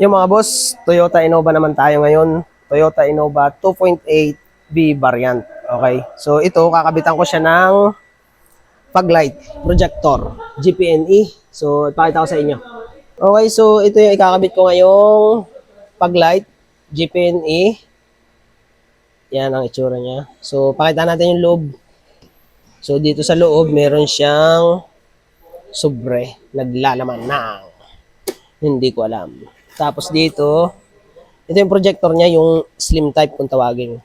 Yung mga boss, Toyota Innova naman tayo ngayon. Toyota Innova 2.8 V variant. Okay. So ito, kakabitan ko siya ng paglight projector, GPNE. So ipakita ko sa inyo. Okay, so ito yung ikakabit ko ngayong paglight, GPNE. Yan ang itsura niya. So pakita natin yung loob. So dito sa loob, meron siyang sobre, naglalaman ng hindi ko alam. Tapos dito, ito yung projector niya, yung slim type kung tawagin.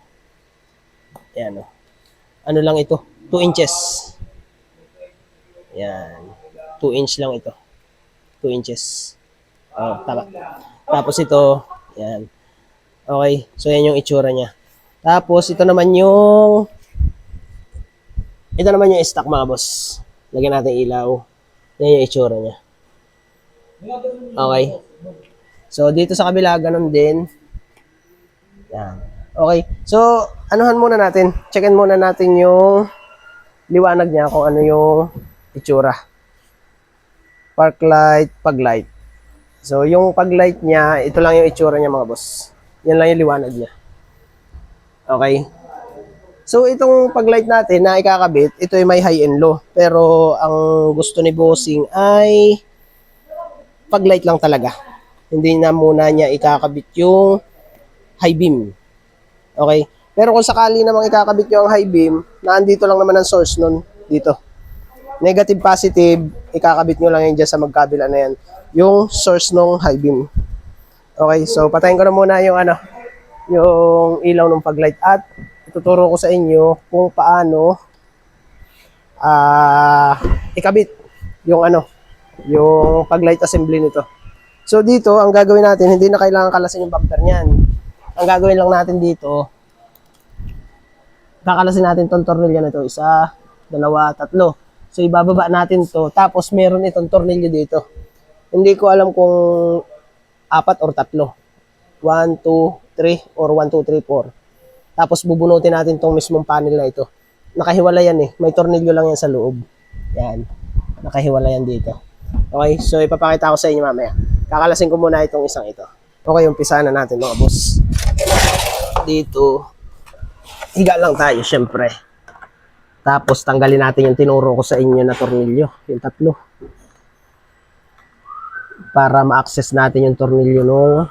Ayan o. Ano lang ito? 2 inches. Ayan. 2 inch lang ito. 2 inches. Oh, tama. Tapos ito, ayan. Okay. So, yan yung itsura niya. Tapos, ito naman yung stock mga boss. Lagyan natin ilaw. Yan yung itsura niya. Okay. So, dito sa kabila, ganun din. Yan. Okay. So, anuhan muna natin. Checkin muna natin yung liwanag niya kung ano yung itsura. Park light, pag light. So, yung pag light niya, ito lang yung itsura niya mga boss. Yan lang yung liwanag niya. Okay. So, itong pag light natin na ikakabit, ito ay may high and low. Pero, ang gusto ni bossing ay pag light lang talaga. Hindi na muna niya ikakabit yung high beam. Okay? Pero kung sakali namang ikakabit nyo ang high beam, na andito lang naman ang source nun, dito. Negative, positive, ikakabit nyo lang yan dyan sa magkabila na yan. Yung source ng high beam. Okay, so patayin ko na muna yung yung ilaw ng paglight at ituturo ko sa inyo kung paano ikabit yung yung paglight assembly nito. So dito, ang gagawin natin, hindi na kailangan kalasin yung bumper niyan. Ang gagawin lang natin dito, kakalasin natin tong tornilyo na ito. 1, 2, 3. So, ibababa natin to. Tapos, meron itong tornilyo dito. Hindi ko alam kung 4 or 3. 1, 2, 3 or 1, 2, 3, 4. Tapos, bubunutin natin tong mismong panel na ito. Nakahiwala yan eh. May tornilyo lang yan sa loob. Yan. Nakahiwala yan dito. Okay, so ipapakita ko sa inyo mamaya. Kakalasin ko muna itong isang ito. Okay, umpisa na natin mga boss. Dito, higa lang tayo syempre. Tapos tanggalin natin yung tinuro ko sa inyo na tornilyo, yung 3. Para ma-access natin yung tornilyo no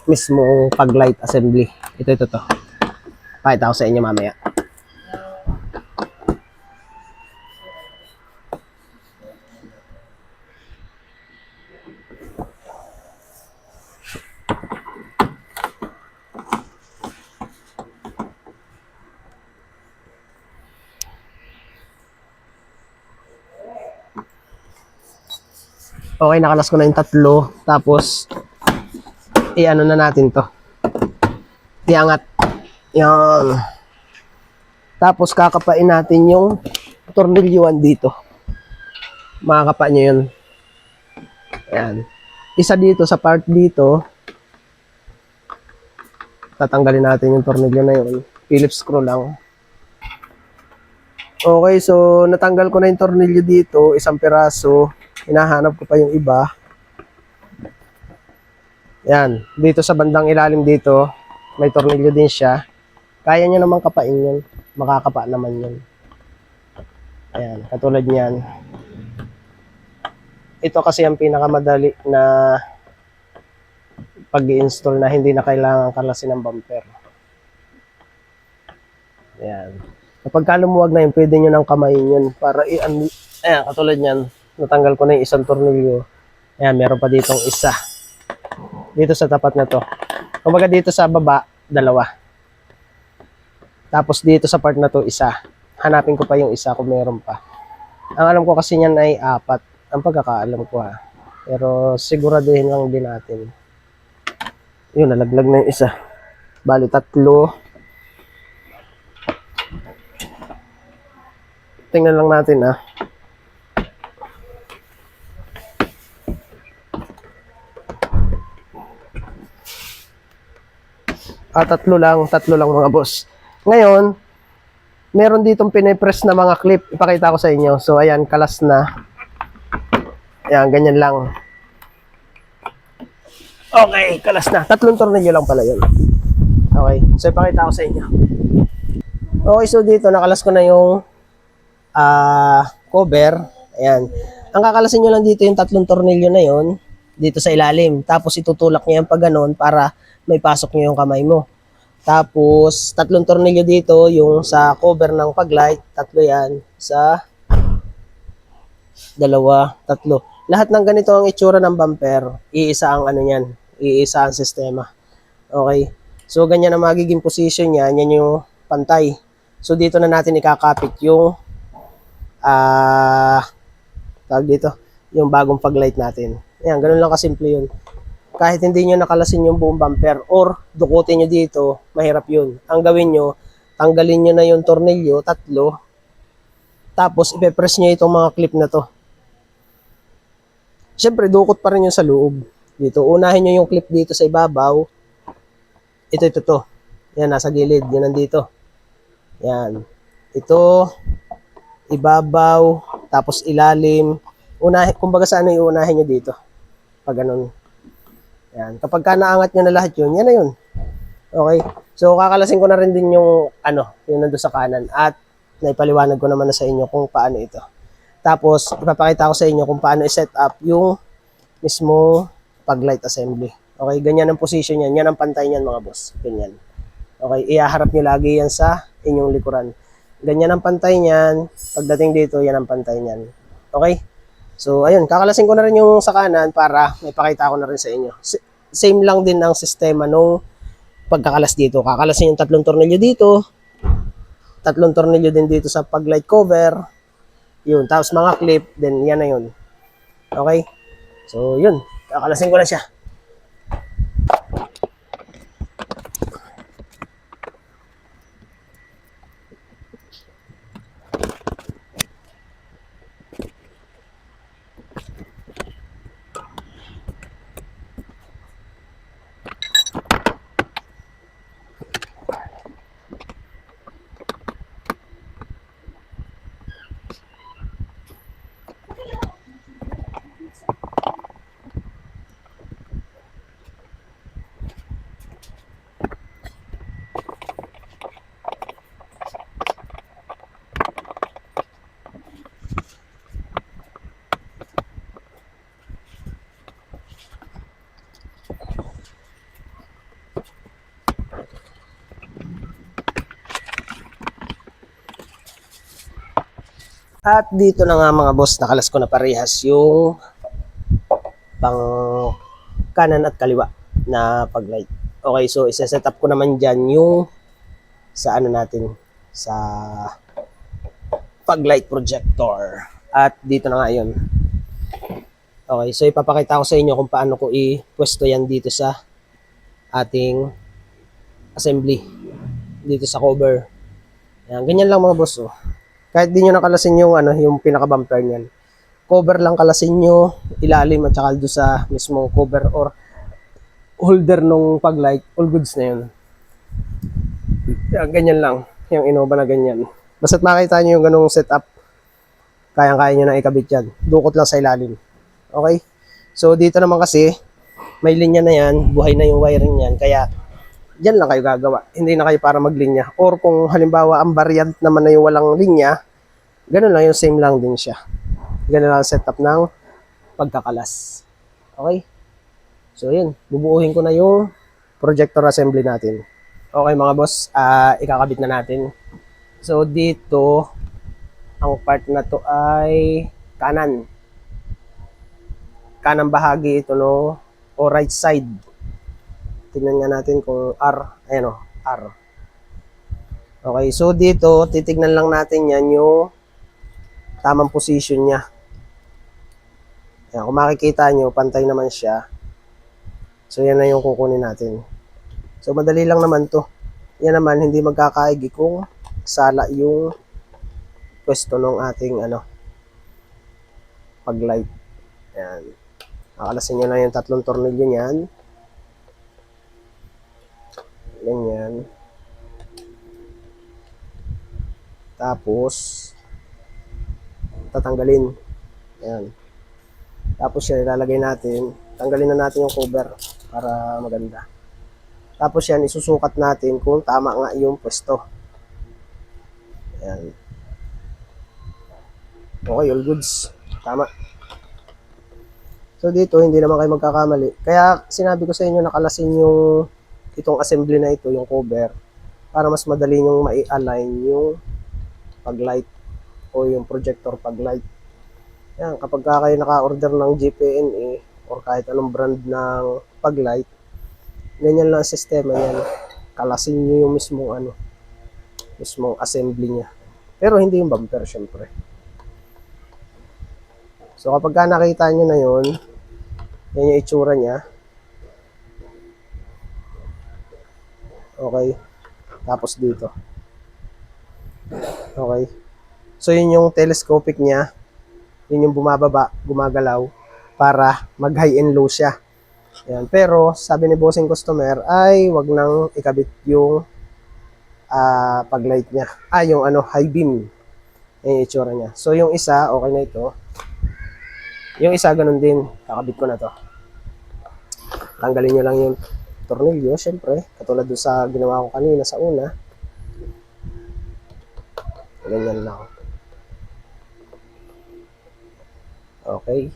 mismo pag-light assembly. Ito to. Pakita ko sa inyo mamaya. Okay, nakalas ko na yung 3. Tapos, i-ano na natin to. Iangat. Yan. Tapos, kakapain natin yung tornilyuan dito. Makakapa nyo yun. Ayan. Isa dito sa part dito. Tatanggalin natin yung tornilyo na yun. Phillips screw lang. Okay, so natanggal ko na yung tornilyo dito. Isang piraso. Hinahanap ko pa yung iba. Yan. Dito sa bandang ilalim dito, may tornilyo din siya. Kaya nyo naman kapain yun. Makakapa naman yun. Ayan. Katulad niyan. Ito kasi ang pinakamadali na pag-i-install na hindi na kailangan kalasin ng bumper. Ayan. Kapag kalumuwag na yun, pwede nyo nang kamayin yun para ayan, katulad niyan. Natanggal ko na yung isang tornilyo. Ayan, meron pa ditong isa. Dito sa tapat na to. Kumbaga dito sa baba, 2. Tapos dito sa part na to, isa. Hanapin ko pa yung isa kung meron pa. Ang alam ko kasi niyan ay 4. Ang pagkakaalam ko ha. Pero siguraduhin lang din natin. Yun, nalaglag na yung isa. Bali, 3. Tingnan lang natin ha. Tatlo lang mga boss. Ngayon, meron ditong pinipress na mga clip. Ipakita ko sa inyo. So, ayan, kalas na. Ayan, ganyan lang. Okay, kalas na. 3 tornilyo lang pala yun. Okay, so ipakita ko sa inyo. Okay, so dito nakalas ko na yung cover. Ayan. Ang kakalasin nyo lang dito yung 3 tornilyo na yon dito sa ilalim. Tapos itutulak nyo yan pag ganun para may pasok nyo yung kamay mo. Tapos 3 tornilyo dito yung sa cover ng paglight. 3 yan. Sa 2, 3. Lahat ng ganito ang itsura ng bumper. Iisa ang ano yan. Iisa ang sistema. Okay. So ganyan ang magiging position niya. Yan yung pantay. So dito na natin ikakapit yung tawag dito, yung bagong paglight natin. Ayan, ganun lang kasimple yun. Kahit hindi nyo nakalasin yung buong bumper or dukutin nyo dito, mahirap yun. Ang gawin nyo, tanggalin nyo na yung tornilyo, 3, tapos ipepress nyo itong mga clip na to. Siyempre, dukot pa rin yung sa loob. Dito, unahin nyo yung clip dito sa ibabaw. Ito. Yan, nasa gilid. Yan nandito. Yan. Ito, ibabaw, tapos ilalim. Kumbaga sa ano yung unahin nyo dito. Pag ganun. Yan. Kapag ka naangat nyo na lahat yun, yan na yun. Okay? So, kakalasin ko na rin din yung yung nandun sa kanan. At naipaliwanag ko naman na sa inyo kung paano ito. Tapos, ipapakita ko sa inyo kung paano i-set up yung mismo pag-light assembly. Okay? Ganyan ang position yan. Yan ang pantay niyan mga boss. Ganyan. Okay? Iaharap nyo lagi yan sa inyong likuran. Ganyan ang pantay niyan. Pagdating dito, yan ang pantay niyan. Okay? So, ayun. Kakalasin ko na rin yung sa kanan para may pakita ko na rin sa inyo. Same lang din ang sistema nung pagkakalas dito. Kakalasin yung 3 tornilyo dito. 3 tornilyo din dito sa pag-light cover. Yun. Tapos mga clip. Then, yan na yun. Okay? So, yun. Kakalasin ko na siya. At dito na nga mga boss, nakalas ko na parehas yung pang kanan at kaliwa na pag-light. Okay, so isa-set up ko naman dyan yung sa ano natin, sa pag-light projector. At dito na nga yun. Okay, so ipapakita ko sa inyo kung paano ko i-pwesto yan dito sa ating assembly. Dito sa cover. Yan, ganyan lang mga boss. Oh. Kahit di nyo nakalasin yung, yung pinaka-bumper niyan. Cover lang kalasin nyo, ilalim at saka doon sa mismong cover or holder nung pag-light, all goods na yun. Yan, ganyan lang. Yung Innova na ganyan. Basta't makita nyo yung ganung setup, kayang-kaya nyo na ikabit yan. Dukot lang sa ilalim. Okay? So, dito naman kasi, may linya na yan, buhay na yung wiring yan, kaya dyan lang kayo gagawa. Hindi na kayo para maglinya. Or kung halimbawa ang variant naman na yung walang linya, ganun lang yung same lang din siya. Ganun lang ang setup ng pagkakalas. Okay? So yun, bubuuhin ko na yung projector assembly natin. Okay mga boss, ikakabit na natin. So dito, ang part na to ay kanan. Kanang bahagi ito no, o right side. Tingnan nga natin kung R. Ayan o, R. Okay, so dito, titignan lang natin yan yung tamang position niya. Ayan, kung makikita nyo, pantay naman siya. So, yan na yung kukunin natin. So, madali lang naman to. Yan naman, hindi magkakaigi kung sala yung pwesto ng ating pag-light. Ayan. Nakalasin nyo na yung 3 tornilyo niyan. Ganyan. Tapos, tatanggalin. Ayan. Tapos siya ilalagay natin. Tanggalin na natin yung cover. para maganda. Tapos yan, isusukat natin kung tama nga yung pwesto. Ayan. Okay, all goods. Tama. So dito, hindi naman kayo magkakamali. Kaya sinabi ko sa inyo, nakalasin yung itong assembly na ito, yung cover, para mas madali nyong mai-align yung pag-light o yung projector pag-light. Yan, kapag kayo naka-order ng GPNA or kahit anong brand ng pag-light, ganyan lang ang sistema yan. Kalasin nyo yung mismong assembly niya. Pero hindi yung bumper, syempre. So kapag ka nakita nyo na yun, yan yung itsura niya. Okay. Tapos dito. Okay. So yun yung telescopic niya. Yun yung bumababa, gumagalaw para mag high and low siya. Yan. Pero sabi ni bossing customer ay wag nang ikabit yung pag-light niya. Yung high beam. Yan yung itsura niya. So yung isa, okay na ito. Yung isa, ganun din. Kakabit ko na to. Tanggalin nyo lang yung tornilyo, syempre. Katulad doon sa ginawa ko kanina sa una. Ganyan lang. Okay.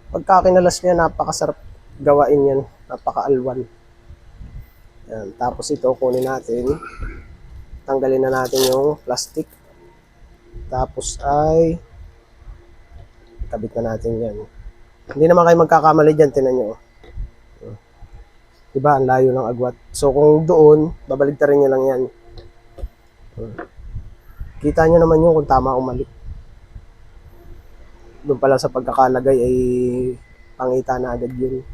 Pagka kinalas niya, napakasarap gawain yan. Napaka-alwan. Yan. Tapos ito, kunin natin. Tanggalin na natin yung plastic. Tapos ay kabit na natin yan. Hindi naman kayo magkakamali dyan, tinan nyo. Diba, ang layo ng agwat. So kung doon, babaligtarin nyo lang yan. Kita nyo naman yun kung tama o mali. Doon pala sa pagkakalagay ay pangita na agad yun.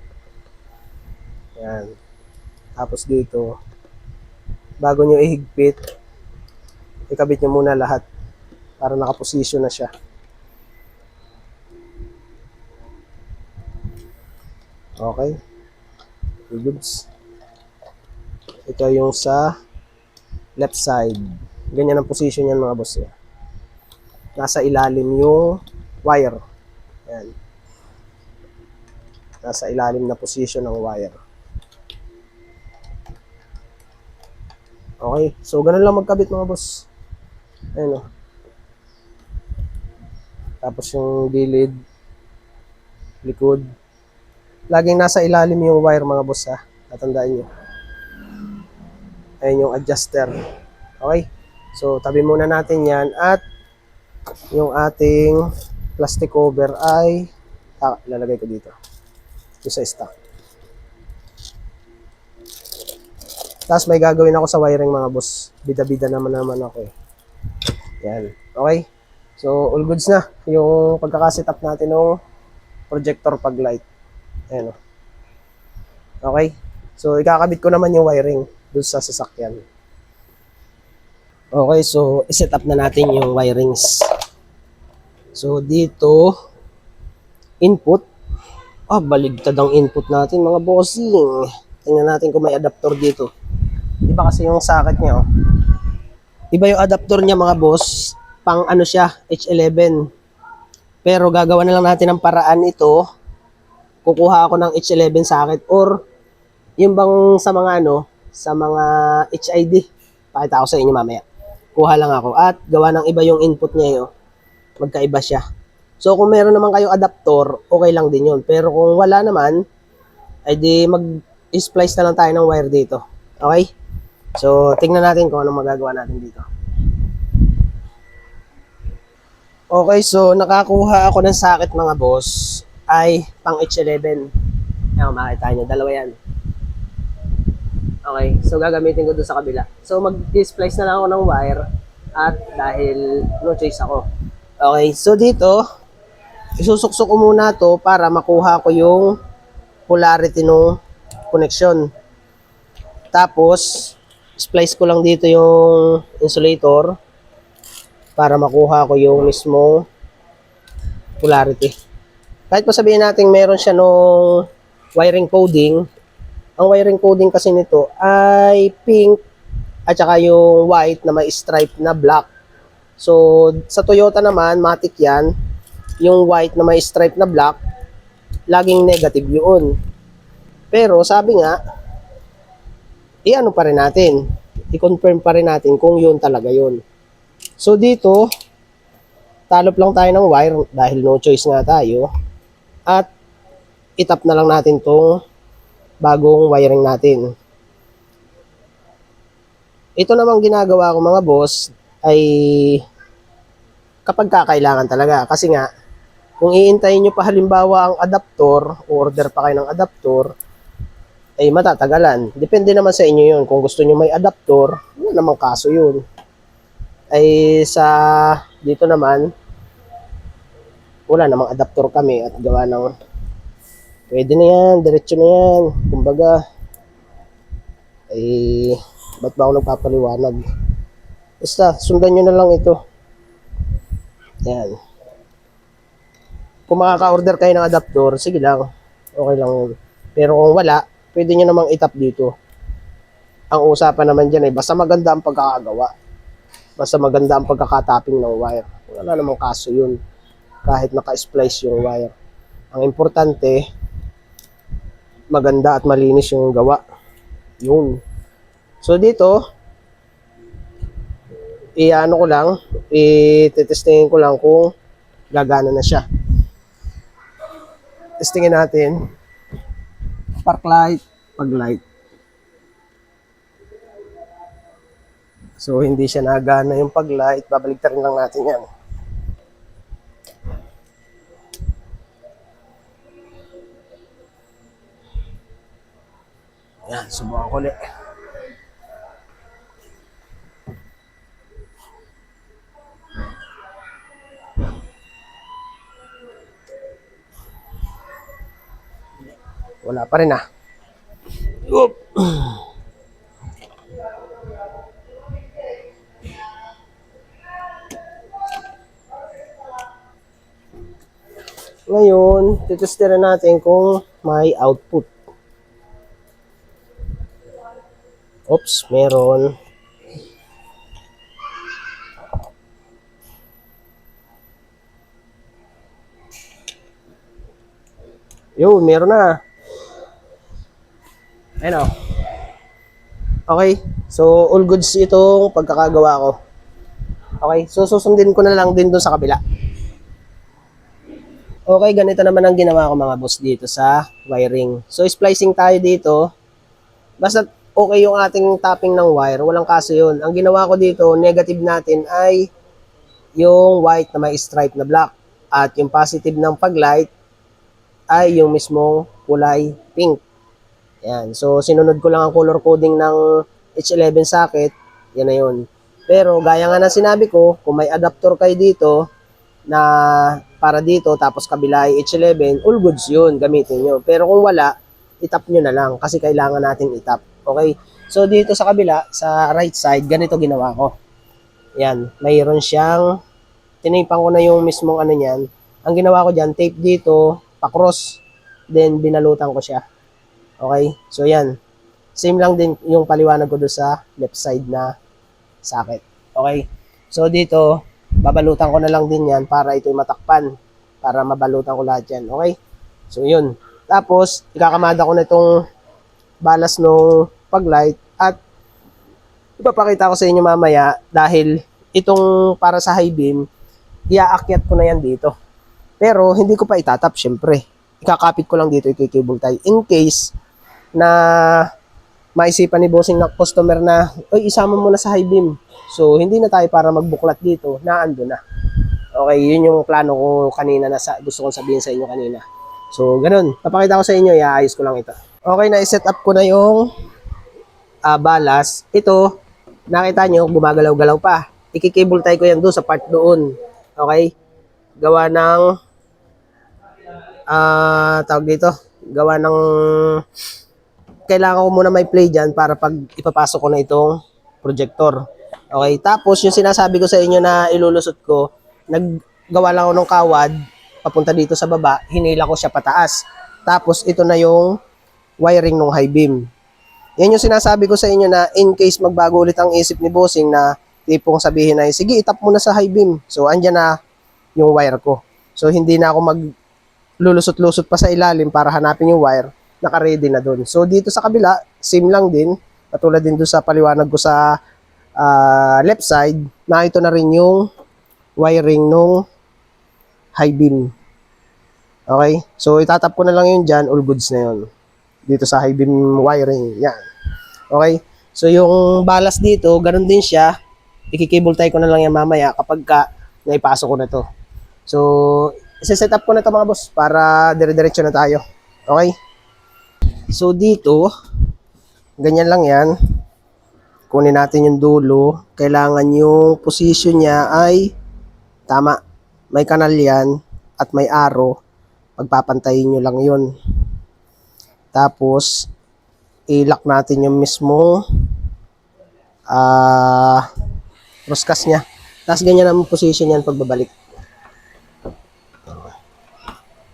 Yan. Tapos dito, bago nyo ihigpit, ikabit nyo muna lahat para nakaposisyon na siya. Okay. Goods. Ito yung sa left side. Ganyan ang position yan mga boss. Nasa ilalim yung wire. Yan. Nasa ilalim na position ng wire. Okay. So, ganun lang magkabit mga boss. Ayan o. Tapos yung gilid, likod. Laging nasa ilalim yung wire mga boss ha. Tatandaan nyo. Ayan yung adjuster. Okay. So, tabi muna natin yan. At yung ating plastic cover ay lalagay ko dito. Ito sa stock. Tapos may gagawin ako sa wiring mga boss. Bida-bida naman ako eh. Yan. Okay. So, all goods na. Yung pagkakaset up natin ng projector pag light. Ayan o. Okay. So, ikakabit ko naman yung wiring doon sa sasakyan. Okay. So, iset up na natin yung wirings. So, dito, input. Baligtad ang input natin mga bossing. Tingnan natin kung may adapter dito. Iba kasi yung socket niya. Iba yung adapter niya mga boss. Pang siya, H11. Pero gagawa na lang natin ng paraan ito. Kukuha ako ng H11 socket or yung bang sa mga sa mga HID. Pakita ko sa inyo mamaya. Kuha lang ako at gawa ng iba yung input niya magkaiba siya. So kung meron naman kayong adapter, okay lang din yun. Pero kung wala naman, ay di mag-splice na lang tayo ng wire dito. Okay? So tingnan natin kung anong magagawa natin dito. Okay, so nakakuha ako ng socket mga boss ay pang H11. Ayan, makikita nyo, dalawa yan. Okay, so gagamitin ko doon sa kabila. So mag-splice na lang ako ng wire at dahil no choice ako. Okay, so dito, isusuksok ko muna to para makuha ko yung polarity ng connection. Tapos, splice ko lang dito yung insulator para makuha ko yung mismong polarity. Kahit pa sabihin natin meron siya nung wiring coding, ang wiring coding kasi nito ay pink at saka yung white na may stripe na black. So, sa Toyota naman, matic yan. Yung white na may stripe na black, laging negative yun. Pero sabi nga, i-ano pa rin natin, i-confirm pa rin natin kung yun talaga yun. So dito, talop lang tayo ng wire dahil no choice nga tayo. At itap na lang natin tong bagong wiring natin. Ito namang ginagawa ko mga boss ay kapag kakailangan talaga. Kasi nga, kung iintayin nyo pa halimbawa ang adaptor, order pa kayo ng adaptor, ay matatagalan. Depende naman sa inyo yun. Kung gusto nyo may adaptor, wala namang kaso yun. Ay sa dito naman, wala namang adaptor kami at gawa ng pwede na yan, diretso na yan. Kumbaga, ay ba't ba ako nagpapaliwanag? Basta, sundan nyo na lang ito. Yan. Kung makaka-order kayo ng adaptor, sige lang. Okay lang yun. Pero kung wala, pwede nyo namang itap dito. Ang usapan naman dyan ay basta maganda ang pagkakagawa. Basta maganda ang pagkakatapping ng wire. Wala namang kaso yun. Kahit naka-splice yung wire. Ang importante, maganda at malinis yung gawa. Yun. So dito, i-ano ko lang, i-testingin ko lang kung gagana na siya. Testingin natin. Spark light, pag light. So hindi siya nagana yung pag light, babaligtarin lang natin yan. Yan, subukan ko ulit. Wala pa rin ah. Oop. Ngayon, titestiran natin kung may output. Oops, meron. Yo, meron na. Ayun o. Okay, so all goods itong pagkakagawa ko. Okay, so susundin ko na lang din doon sa kabila. Okay, ganito naman ang ginawa ko mga boss dito sa wiring. So splicing tayo dito. Basta okay yung ating tapping ng wire, walang kaso yun. Ang ginawa ko dito, negative natin ay yung white na may stripe na black. At yung positive ng paglight ay yung mismong kulay pink. Yan. So sinunod ko lang ang color coding ng H11 socket. Yan na yun. Pero gaya nga na sinabi ko, kung may adapter kayo dito na para dito tapos kabila ay H11, all goods yun, gamitin nyo. Pero kung wala, itap nyo na lang kasi kailangan natin itap. Okay? So dito sa kabila, sa right side, ganito ginawa ko. Yan, mayroon siyang, tinipang ko na yung mismong ano niyan. Ang ginawa ko dyan, tape dito, pa-cross, then binalutan ko siya. Okay? So yan, same lang din yung paliwanag ko doon sa left side na socket. Okay? So dito, babalutan ko na lang din yan para ito'y matakpan. Para mabalutan ko lahat yan. Okay? So yun. Tapos, ikakamada ko na itong balas ng paglight at ipapakita ko sa inyo mamaya dahil itong para sa high beam, iaakyat ko na yan dito. Pero hindi ko pa itatap syempre. Ikakapit ko lang dito, i-cable tie. In case na maisipan ni bossing na customer na, oy, isama mo na sa high beam. So, hindi na tayo para magbuklat dito, naando na. Okay, yun yung plano ko kanina na gusto kong sabihin sa inyo kanina. So, ganun. Papakita ko sa inyo, iayos ko lang ito. Okay, na-set up ko na yung balas. Ito, nakita nyo, gumagalaw-galaw pa. Ikikable tie ko yan doon sa part doon. Okay? Gawa ng, tawag dito, gawa ng, kailangan ko muna may play dyan para pag ipapasok ko na itong projector. Okay, tapos yung sinasabi ko sa inyo na ilulusot ko, naggawa lang ako ng kawad, papunta dito sa baba, hinila ko siya pataas. Tapos ito na yung wiring ng high beam. Yan yung sinasabi ko sa inyo na in case magbago ulit ang isip ni bossing na tipong sabihin na, sige, itap mo na sa high beam. So, andyan na yung wire ko. So, hindi na ako maglulusot-lusot pa sa ilalim para hanapin yung wire. naka-ready na doon. So dito sa kabila, same lang din. Katulad din doon sa paliwanag ko sa left side, na ito na rin yung wiring nung high beam. Okay? So itatap ko na lang yun dyan, all goods na yun. Dito sa high beam wiring, yan. Okay? So yung balas dito, ganun din siya. I-cable tie ko na lang yan mamaya kapag naipasok ko na to. So, isa-set up ko na to mga boss para dire-diretso na tayo. Okay? So dito, ganyan lang yan. Kunin natin yung dulo. Kailangan yung position niya ay tama. May kanal yan at may arrow. Pagpapantayin nyo lang yun. Tapos, i-lock natin yung mismo crosscast niya. Tapos ganyan ang position yan pagbabalik.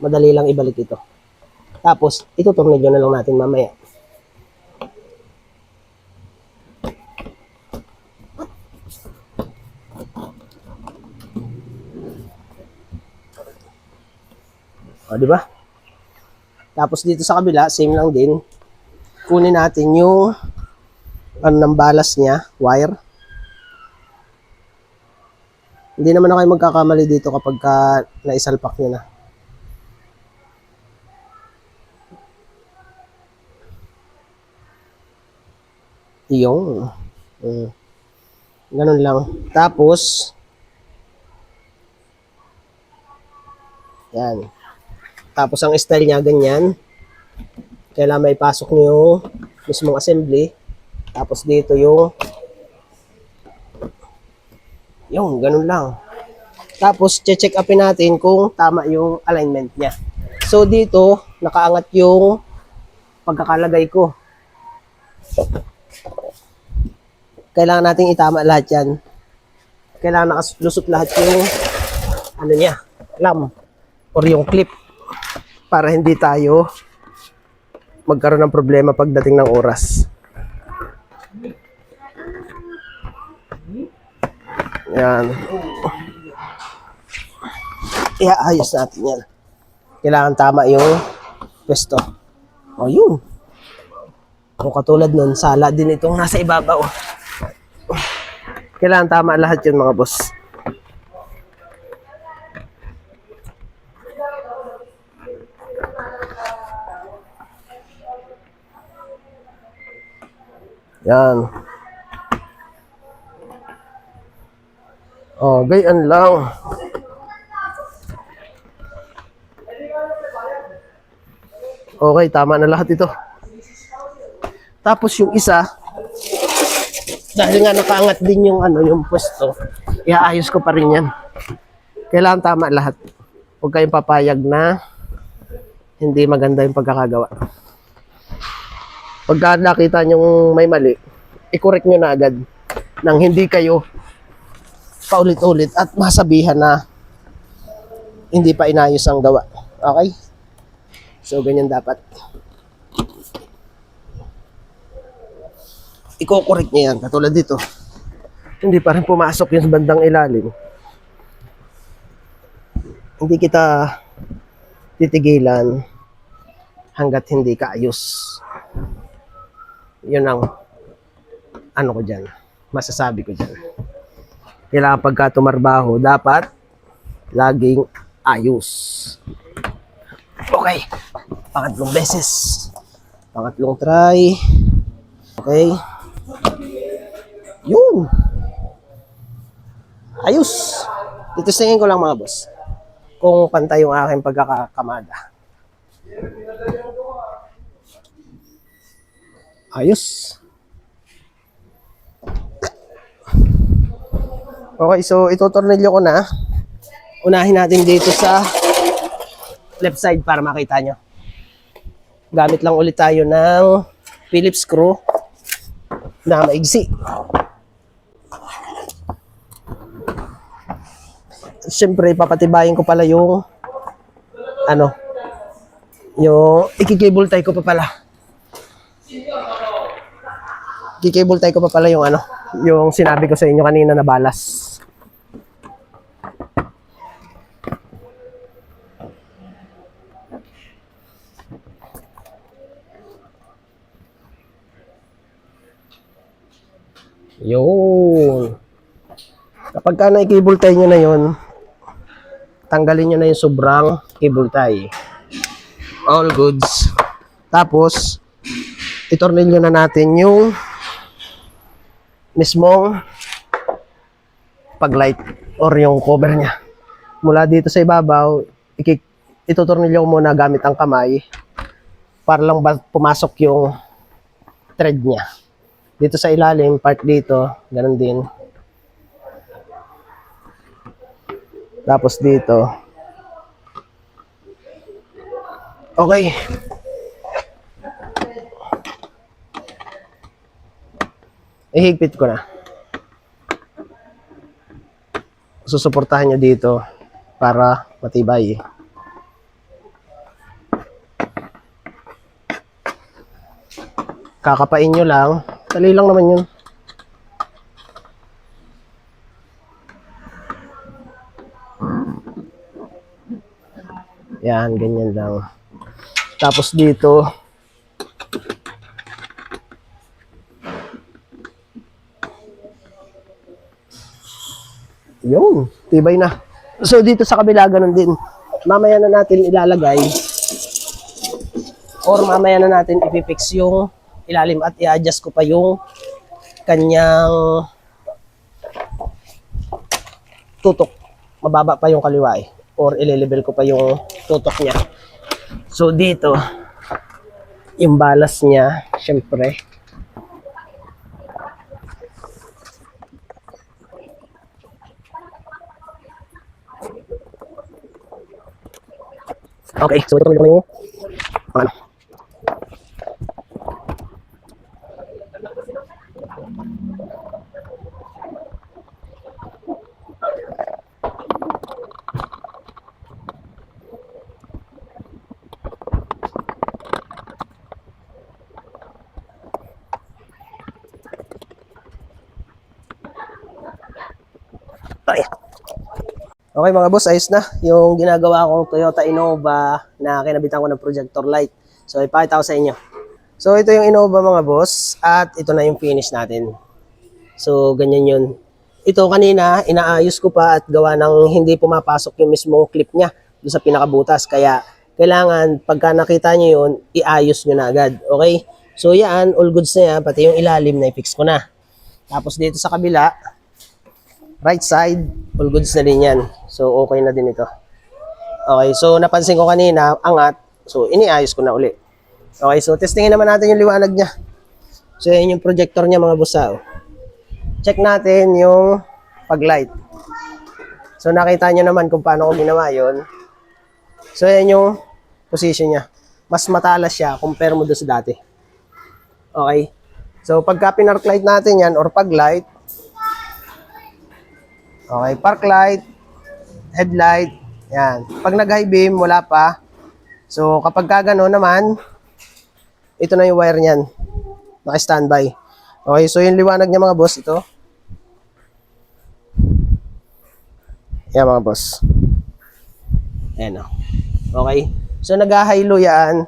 Madali lang ibalik ito. Tapos, itutornilyo na lang natin mamaya. O, di ba? Tapos dito sa kabila, same lang din. Kunin natin yung ng balas niya, wire. Hindi naman na kayo magkakamali dito kapag naisalpak nyo na. Yung ganun lang. Tapos yan. Tapos ang style niya ganyan. Kailangan may pasok nyo yung mismong assembly. Tapos dito yung ganun lang. Tapos check upin natin kung tama yung alignment niya. So dito nakaangat yung pagkakalagay ko. Kailangan nating itama lahat yan. Kailangan nakalusot lahat yung ano niya, clamp or yung clip para hindi tayo magkaroon ng problema pagdating ng oras. Yan. Iaayos natin yan. Kailangan tama yung pwesto. O yun. Kung katulad nun, sala din itong nasa ibabaw. Kailangan tama lahat yun mga boss. Yan. Oh, gayan lang. Okay, tama na lahat ito. Tapos yung isa, dahil nga nakaangat din yung yung pwesto, iaayos ko pa rin yan. Kailangan tama lahat. Huwag kayong papayag na hindi maganda yung pagkakagawa. Pagka nakita nyo may mali, i-correct nyo na agad nang hindi kayo paulit-ulit at masabihan na hindi pa inayos ang gawa. Okay? So, ganyan dapat. Iko-correct niya yan. Katulad dito. Hindi pa rin pumasok yung bandang ilalim. Hindi kita titigilan hanggat hindi ka ayos. Yun ang ano ko dyan. Masasabi ko dyan. Kailangan pagka tumarbaho, dapat laging ayos. Okay. Pangatlong beses. Pangatlong try. Okay. Yun. Ayos. Titistingin ko lang mga boss kung pantay yung aking pagkakakamada. Ayos. Okay, so itutornilyo ko na. Unahin natin dito sa left side para makita nyo. Gamit lang ulit tayo ng Phillips screw na maigsi. Siyempre, papatibayin ko pala yung yung i-cable tie ko pa pala. I-cable tie ko pa pala yung yung sinabi ko sa inyo kanina na balas. Yun. Kapag ka na-cable tie nyo na yun, tanggalin nyo na yung sobrang cable tie. All goods. Tapos, itornilyo na natin yung mismong pag-light or yung cover niya. Mula dito sa ibabaw, itutornilyo ko muna gamit ang kamay para lang pumasok yung thread niya. Dito sa ilalim, part dito, ganun din. Tapos dito. Okay. Ihigpit ko na. Susuportahan niya dito para matibay. Kakapain nyo lang. Dali lang naman yun. Yan, ganyan lang. Tapos dito, yun, tibay na. So dito sa kabila, ganun din. Mamaya na natin ilalagay or mamaya na natin ipipix yung ilalim at i-adjust ko pa yung kanyang tutok. Mababa pa yung kaliwa or i-level ko pa yung tutok niya. So dito, yung balas niya, syempre, okay, so ito yung ano. Okay. Okay mga boss, ayos na yung ginagawa kong Toyota Innova na kinabitan ko ng projector light. So ipakita ko sa inyo. So ito yung Innova mga boss at ito na yung finish natin. So ganyan yun. Ito kanina inaayos ko pa at gawa ng hindi pumapasok yung mismong clip niya doon sa pinakabutas. Kaya kailangan pagka nakita nyo yun, iayos nyo na agad. Okay? So yan, all goods na yan, pati yung ilalim na i-fix ko na. Tapos dito sa kabila, right side, all goods na din yan. So, okay na din ito. Okay, so napansin ko kanina, angat. So, iniayos ko na uli. Okay, so testingin naman natin yung liwanag niya. So, yan yung projector niya mga busa. Check natin yung pag-light. So, nakita nyo naman kung paano ko ginawa yun. So, yan yung position niya. Mas matalas siya compare mo doon sa dati. Okay. So, pagka pinark light natin yan or pag-light, okay, park light, headlight, yan. Pag nag-high beam, wala pa. So, kapag gano'n naman, ito na yung wire niyan. Naka-standby. Okay, so yung liwanag niya mga boss, ito. Yan mga boss. Ayan o. Okay. So, nag-high low yan.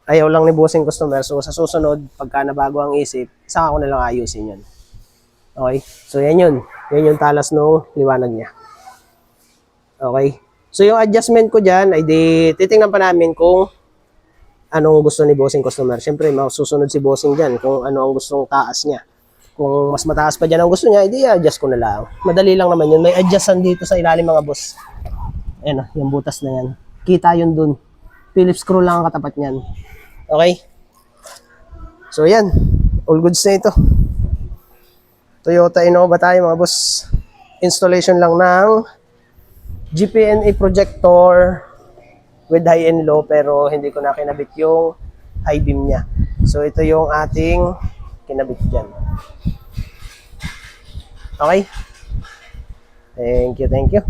Ayaw lang ni bossing customer. So, sa susunod, pagka nabago ang isip, saka ko na lang ayusin yun. Okay. So, yan yun. Yan yung talas ng liwanag niya. Okay. So, yung adjustment ko dyan, ay di, titingnan pa namin kung anong gusto ni bossing customer. Siyempre, masusunod si bossing dyan kung ano ang gustong taas niya. Kung mas mataas pa dyan ang gusto niya, hindi adjust ko na lang. Madali lang naman yun. May adjustan dito sa ilalim mga boss. Ayan o, yung butas na yan. Kita yun dun. Phillips screw lang ang katapat niyan. Okay. So, yan. All goods na ito. Toyota Innova tayo mga boss. Installation lang ng GPNA projector with high and low pero hindi ko na kinabit yung high beam niya. So ito yung ating kinabit dyan. Okay? Thank you, thank you.